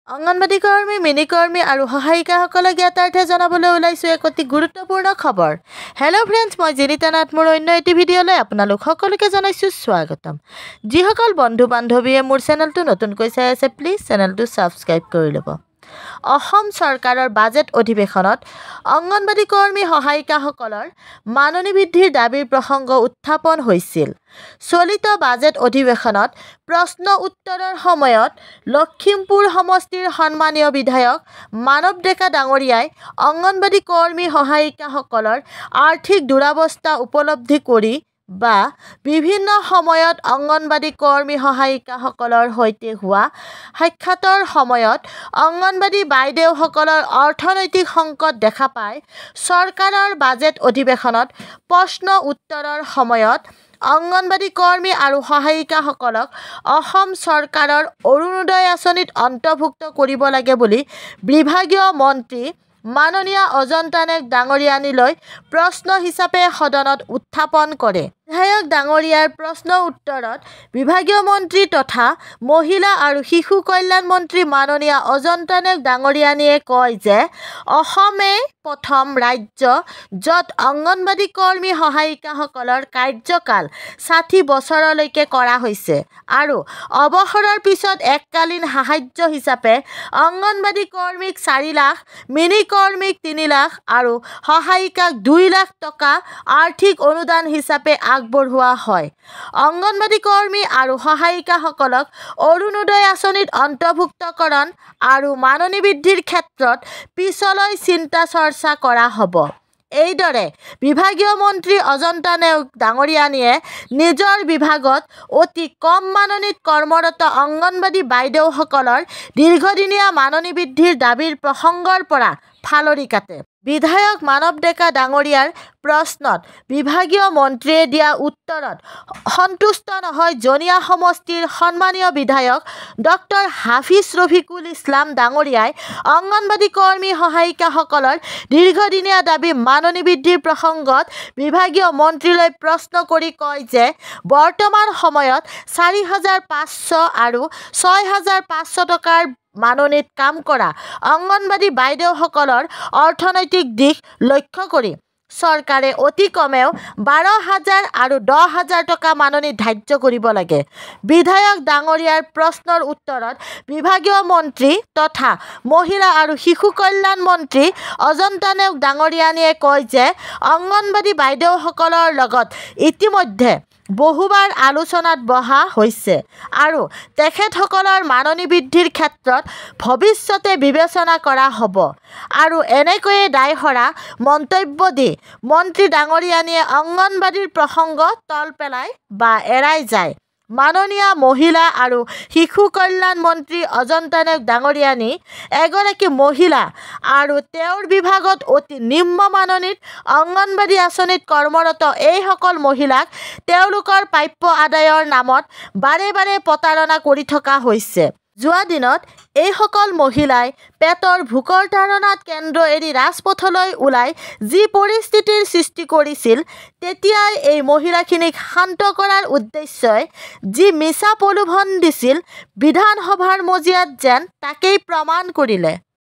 অঙ্গনবাড়ী কৰ্মী, মিনি কৰ্মী আৰু সহায়িকাসকলক জ্ঞাতাৰ্থে জনাবলৈ ওলাইছোঁ এক অতি গুৰুত্বপূৰ্ণ খবৰ। হেল্ল' ফ্ৰেণ্ডছ, মই জিনিতা নাথ। মোৰ অন্য এটি ভিডিঅ'লৈ আপোনালোক সকলোকে জনাইছোঁ স্বাগতম। যিসকল বন্ধু বান্ধৱীয়ে মোৰ চেনেলটো নতুনকৈ চাই আছে, প্লিজ চেনেলটো ছাবস্ক্ৰাইব কৰি ল'ব। অসম চৰকাৰৰ বাজেট অধিৱেশনত অঙ্গনবাড়ী কৰ্মী সহায়িকাসকলৰ মাননি বৃদ্ধিৰ দাবীৰ প্ৰসংগ উত্থাপন হৈছিল। চলিত বাজেট অধিৱেশনত প্ৰশ্ন উত্তৰৰ সময়ত লখিমপুৰ সমষ্টিৰ সন্মানীয় বিধায়ক মানৱ ডেকা ডাঙৰীয়াই অঙ্গনবাড়ী কৰ্মী সহায়িকাসকলৰ আৰ্থিক দুৰৱস্থা উপলব্ধি কৰি বা বিভিন্ন সময়ত অঙ্গনবাড়ী কৰ্মী সহায়িকাসকলৰ সৈতে হোৱা সাক্ষাতৰ সময়ত অঙ্গনবাড়ী বাইদেউসকলৰ অৰ্থনৈতিক সংকট দেখা পাই চৰকাৰৰ বাজেট অধিৱেশনত প্ৰশ্ন উত্তৰৰ সময়ত অঙ্গনবাড়ী কৰ্মী আৰু সহায়িকাসকলক অসম চৰকাৰৰ অৰুণোদয় আঁচনিত অন্তৰ্ভুক্ত কৰিব লাগে বুলি বিভাগীয় মন্ত্ৰী মাননীয় অজন্তা নেওগ ডাঙৰীয়ানীলৈ প্ৰশ্ন হিচাপে সদনত উত্থাপন কৰে। বিধায়ক ডাঙৰীয়াৰ প্ৰশ্ন উত্তৰত বিভাগীয় মন্ত্ৰী তথা মহিলা আৰু শিশু কল্যাণ মন্ত্ৰী মাননীয় অজন্তা নেওগ ডাঙৰীয়ানীয়ে কয় যে অসমেই প্ৰথম ৰাজ্য য'ত অঙ্গনবাড়ী কৰ্মী সহায়িকাসকলৰ কাৰ্যকাল ৬০ বছৰলৈকে কৰা হৈছে আৰু অৱসৰৰ পিছত এককালীন সাহায্য হিচাপে অঙ্গনবাড়ী কৰ্মীক ৪ লাখ, মিনি কৰ্মীক ৩ লাখ আৰু সহায়িকাক ২ লাখ টকা আৰ্থিক অনুদান হিচাপে আগবঢ়োৱা হয়। অঙ্গনবাড়ী কৰ্মী আৰু সহায়িকাসকলক অৰুণোদয় আঁচনিত অন্তৰ্ভুক্তকৰণ আৰু মাননি বৃদ্ধিৰ ক্ষেত্ৰত পিছলৈ চিন্তা চৰ্চা কৰা হ'ব। এইদৰে বিভাগীয় মন্ত্ৰী অজন্তা নেওগ ডাঙৰীয়ানীয়ে নিজৰ বিভাগত অতি কম মাননিত কৰ্মৰত অঙ্গনবাড়ী বাইদেউসকলৰ দীৰ্ঘদিনীয়া মাননি বৃদ্ধিৰ দাবীৰ প্ৰসংগৰ পৰা ফালৰি কাটে। বিধায়ক মানৱ ডেকা ডাঙৰীয়াৰ প্ৰশ্নত বিভাগীয় মন্ত্ৰীয়ে দিয়া উত্তৰত সন্তুষ্ট নহয় জনিয়া সমষ্টিৰ সন্মানীয় বিধায়ক ডক্টৰ হাফিজ ৰফিকুল ইছলাম ডাঙৰীয়াই অঙ্গনবাড়ী কৰ্মী সহায়িকাসকলৰ দীৰ্ঘদিনীয়া দাবী মাননি বৃদ্ধিৰ প্ৰসংগত বিভাগীয় মন্ত্ৰীলৈ প্ৰশ্ন কৰি কয় যে বৰ্তমান সময়ত ৪,৫০০ আৰু ৬,৫০০ টকাৰ মাননিত কাম কৰা অঙ্গনবাড়ী বাইদেউসকলৰ অৰ্থনৈতিক দিশ লক্ষ্য কৰি চৰকাৰে অতি কমেও ১২,০০০ আৰু ১০,০০০ টকা মাননি ধাৰ্য কৰিব লাগে। বিধায়ক ডাঙৰীয়াৰ প্ৰশ্নৰ উত্তৰত বিভাগীয় মন্ত্ৰী তথা মহিলা আৰু শিশু কল্যাণ মন্ত্ৰী অজন্তা নেওগ ডাঙৰীয়ানীয়ে কয় যে অঙ্গনবাড়ী বাইদেউসকলৰ লগত ইতিমধ্যে বহুবাৰ আলোচনাত বহা হৈছে আৰু তেখেতসকলৰ মাননি বৃদ্ধিৰ ক্ষেত্ৰত ভৱিষ্যতে বিবেচনা কৰা হ'ব আৰু এনেকৈয়ে দায়সৰা মন্তব্য দি মন্ত্ৰী ডাঙৰীয়ানীয়ে অঙ্গনবাড়ীৰ প্ৰসংগ তল পেলাই বা এৰাই যায়। মাননীয় মহিলা আৰু শিশু কল্যাণ মন্ত্ৰী অজন্তা নেওগ ডাঙৰীয়ানী এগৰাকী মহিলা আৰু তেওঁৰ বিভাগত অতি নিম্ন মাননিত অঙ্গনবাড়ী আঁচনিত কৰ্মৰত এইসকল মহিলাক তেওঁলোকৰ প্ৰাপ্য আদায়ৰ নামত বাৰে বাৰে প্ৰতাৰণা কৰি থকা হৈছে। যোৱা দিনত এইসকল মহিলাই পেটৰ ভোকৰ তাড়নাত কেন্দ্ৰ এৰি ৰাজপথলৈ ওলাই যি পৰিস্থিতিৰ সৃষ্টি কৰিছিল, তেতিয়াই এই মহিলাখিনিক শান্ত কৰাৰ উদ্দেশ্যই যি মিছা প্ৰলোভন দিছিল বিধানসভাৰ মজিয়াত যেন তাকেই প্ৰমাণ কৰিলে।